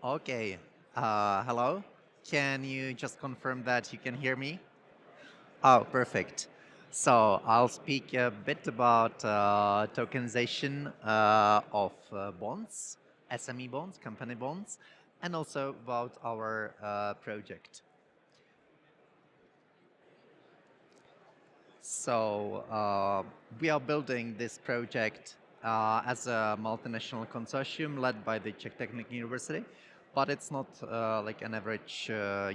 Okay. Hello. Can you just confirm that you can hear me? Oh, perfect. So I'll speak a bit about tokenization of bonds, SME bonds, company bonds, and also about our project. So we are building this project as a multinational consortium led by the Czech Technical University, but it's not like an average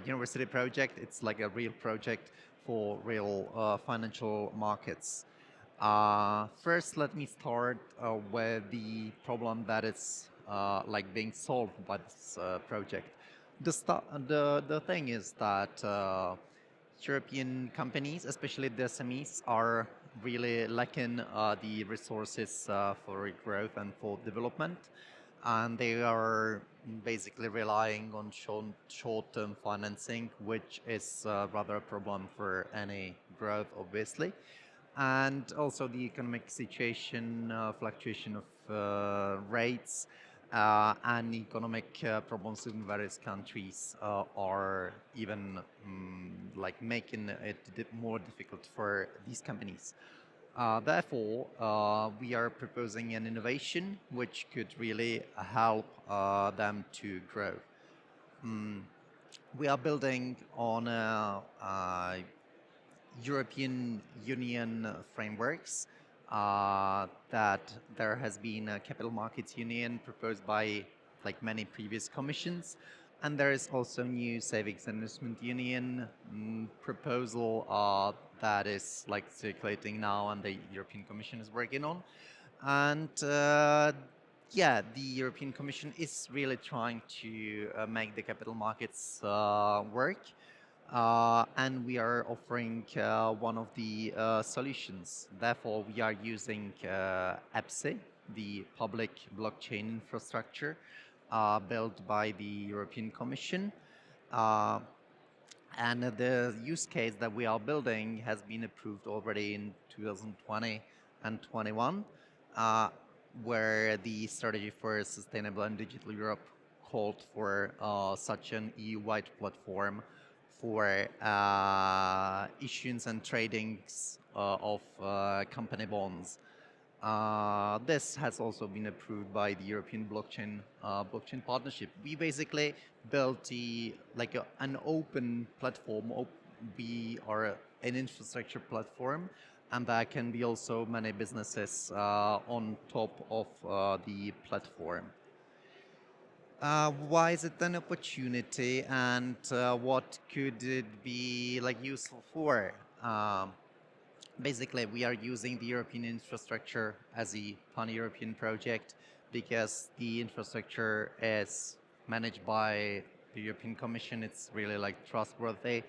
university project. It's like a real project for real financial markets. First, let me start with the problem that is like being solved by this project. The thing is that European companies, especially the SMEs, are really lacking the resources for growth and for development, and they are basically relying on short-term financing, which is rather a problem for any growth, obviously. And also the economic situation, fluctuation of rates, and economic problems in various countries are even like making it more difficult for these companies. Therefore, we are proposing an innovation which could really help them to grow. Mm, we are building on European Union frameworks that there has been a capital markets union proposed by like many previous commissions, and there is also new savings and investment union proposal that is like circulating now and the European Commission is working on. And yeah, the European Commission is really trying to make the capital markets work, and we are offering one of the solutions. Therefore, we are using EBSI, the public blockchain infrastructure built by the European Commission. Uh, and the use case that we are building has been approved already in 2020 and 21, uh, where the strategy for a sustainable and digital Europe called for such an EU-wide platform for issuance and tradings of company bonds. This has also been approved by the European blockchain partnership. We basically built an open platform. We are an infrastructure platform, and there can be also many businesses on top of the platform. Why is it an opportunity, and what could it be like useful for? Um, Basically, we are using the European infrastructure as a pan-European project because the infrastructure is managed by the European Commission. It's really like trustworthy.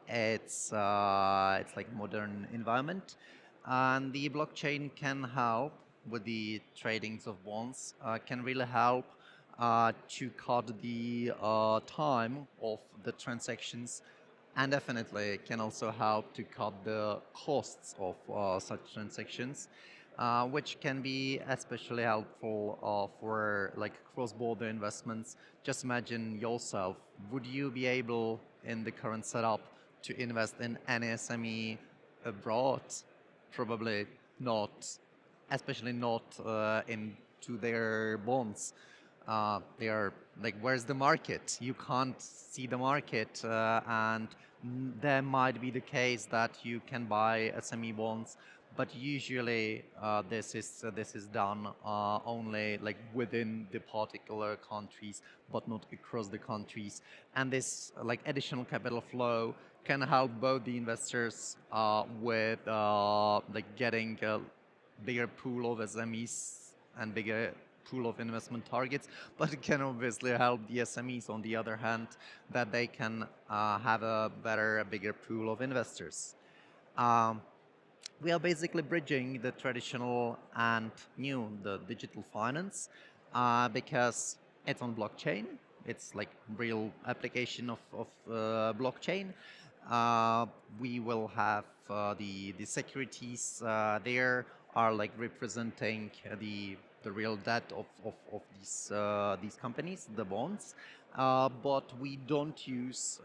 It's like modern environment, and the blockchain can help with the tradings of bonds. Can really help to cut the time of the transactions, and definitely can also help to cut the costs of such transactions, which can be especially helpful for like cross-border investments. Just imagine yourself, would you be able in the current setup to invest in any SME abroad? Probably not, especially not into their bonds. They are like, where's the market? You can't see the market, and there might be the case that you can buy SME bonds, but usually this is done only like within the particular countries, but not across the countries. And this like additional capital flow can help both the investors with like getting a bigger pool of SMEs and bigger pool of investment targets, but it can obviously help the SMEs on the other hand, that they can have a better, a bigger pool of investors. Um, we are basically bridging the traditional and new, the digital finance, because it's on blockchain. It's like real application of blockchain. Uh, we will have the securities there are like representing the the real debt of these companies, the bonds, but we don't use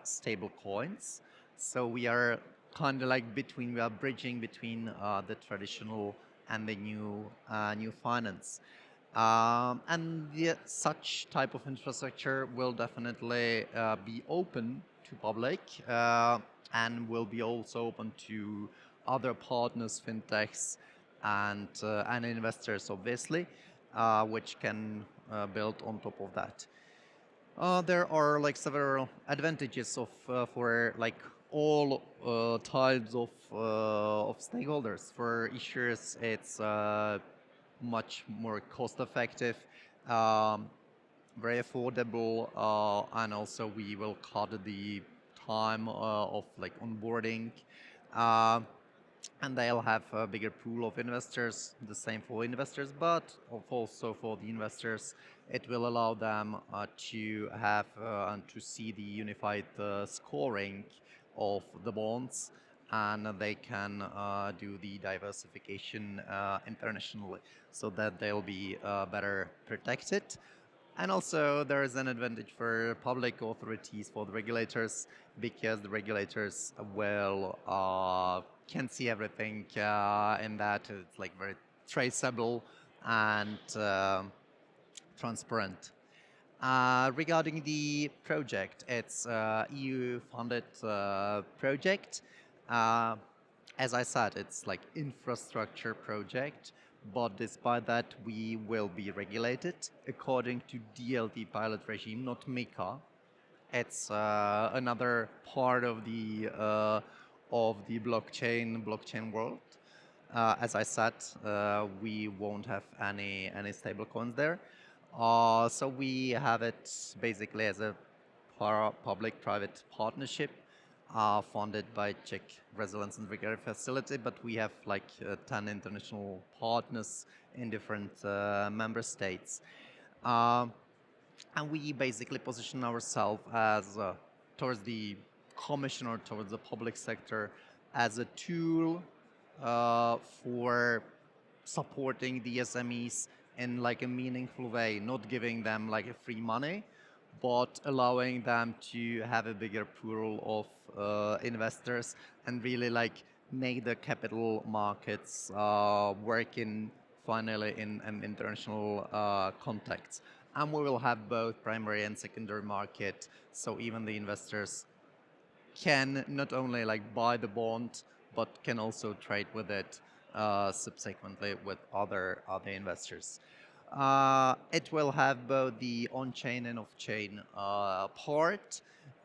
stable coins. So we are kind of like between, we are bridging between the traditional and the new finance. Such type of infrastructure will definitely be open to public and will be also open to other partners, fintechs, and investors, obviously, which can build on top of that. There are like several advantages for like all types of stakeholders. For issuers, it's much more cost effective, um, very affordable, and also we will cut the time of like onboarding. Uh, and they'll have a bigger pool of investors, the same for investors, but also for the investors, it will allow them to have and to see the unified scoring of the bonds, and they can do the diversification internationally so that they'll be better protected. And also, there is an advantage for public authorities, for the regulators, because the regulators will can see everything in that. It's like very traceable and transparent. Regarding the project, it's EU-funded project. Uh, as I said, it's like infrastructure project, but despite that, we will be regulated according to DLT pilot regime, not MiCA. It's another part of the blockchain world. As I said, we won't have any stable coins there. So we have it basically as a public-private partnership funded by Czech Resilience and Recovery Facility, but we have like 10 international partners in different member states. And we basically position ourselves as towards the commission or towards the public sector as a tool for supporting the SMEs in like a meaningful way, not giving them like a free money, but allowing them to have a bigger pool of investors and really like make the capital markets work in finally in an international context. And we will have both primary and secondary market, so even the investors can not only like buy the bond, but can also trade with it subsequently with other investors. It will have both the on-chain and off-chain part,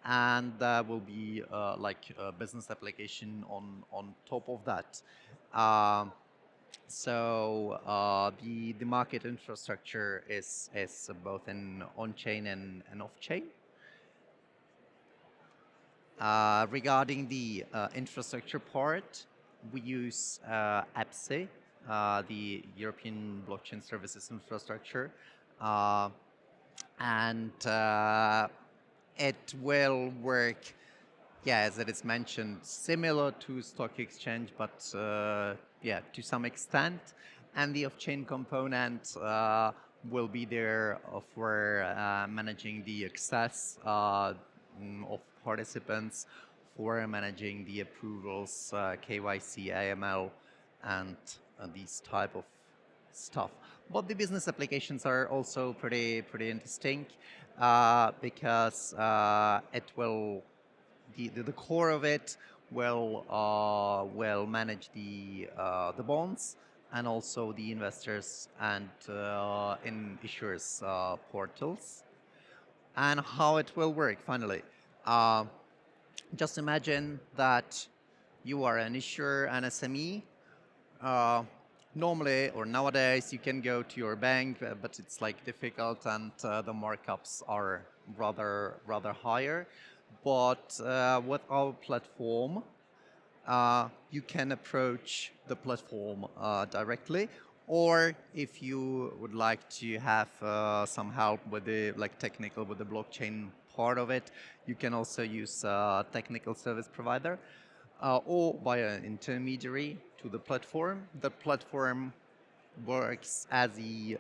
and there will be like a business application on top of that. The market infrastructure is both in on-chain and off-chain. Regarding the infrastructure part, we use EBSI, the European Blockchain Services Infrastructure, and it will work, yeah, as it is mentioned, similar to stock exchange, but yeah, to some extent. And the off-chain component will be there for managing the access of participants, for managing the approvals, KYC, AML, and these type of stuff. But the business applications are also pretty interesting because it will the core of it will manage the bonds and also the investors and in issuers portals. And how it will work finally. Just imagine that you are an issuer, an SME. Normally or nowadays you can go to your bank, but it's like difficult and the markups are rather higher. But with our platform, you can approach the platform directly, or if you would like to have some help with the with the blockchain part of it, you can also use a technical service provider or via an intermediary to the platform. The platform works as the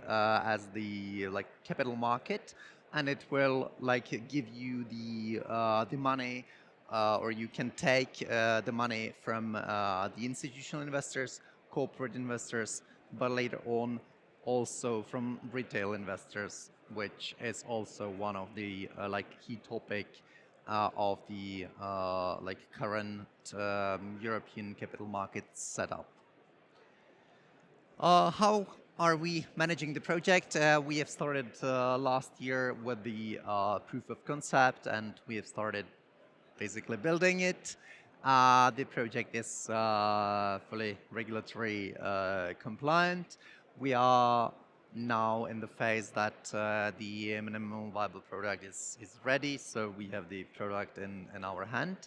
like capital market, and it will like give you the money, or you can take the money from the institutional investors, corporate investors, but later on also from retail investors, which is also one of the like key topic of the like current European capital market setup. How are we managing the project? We have started last year with the proof of concept, and we have started basically building it. The project is fully regulatory compliant. We are now in the phase that the minimum viable product is ready, so we have the product in our hand,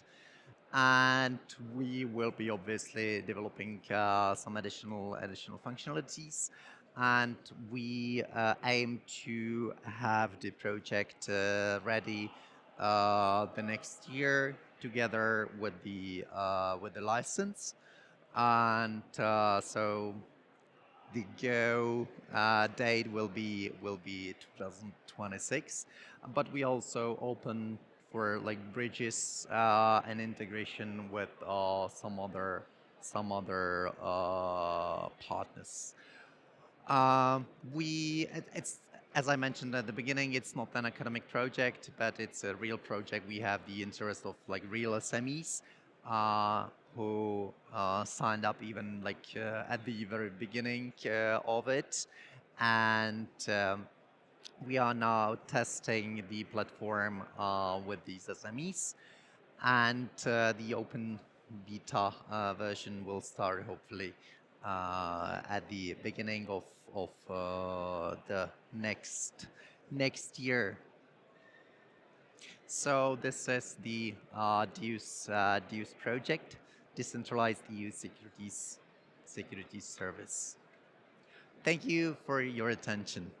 and we will be obviously developing some additional functionalities, and we aim to have the project ready the next year together with the license, and so the go date will be 2026, but we also open for like bridges and integration with some other partners. It's, as I mentioned at the beginning, it's not an academic project, but it's a real project. We have the interest of like real SMEs uh, who signed up even like at the very beginning of it, and we are now testing the platform with these SMEs, and the open beta version will start hopefully at the beginning of the next year. So this is the DEUSS project, decentralized EU securities service. Thank you for your attention.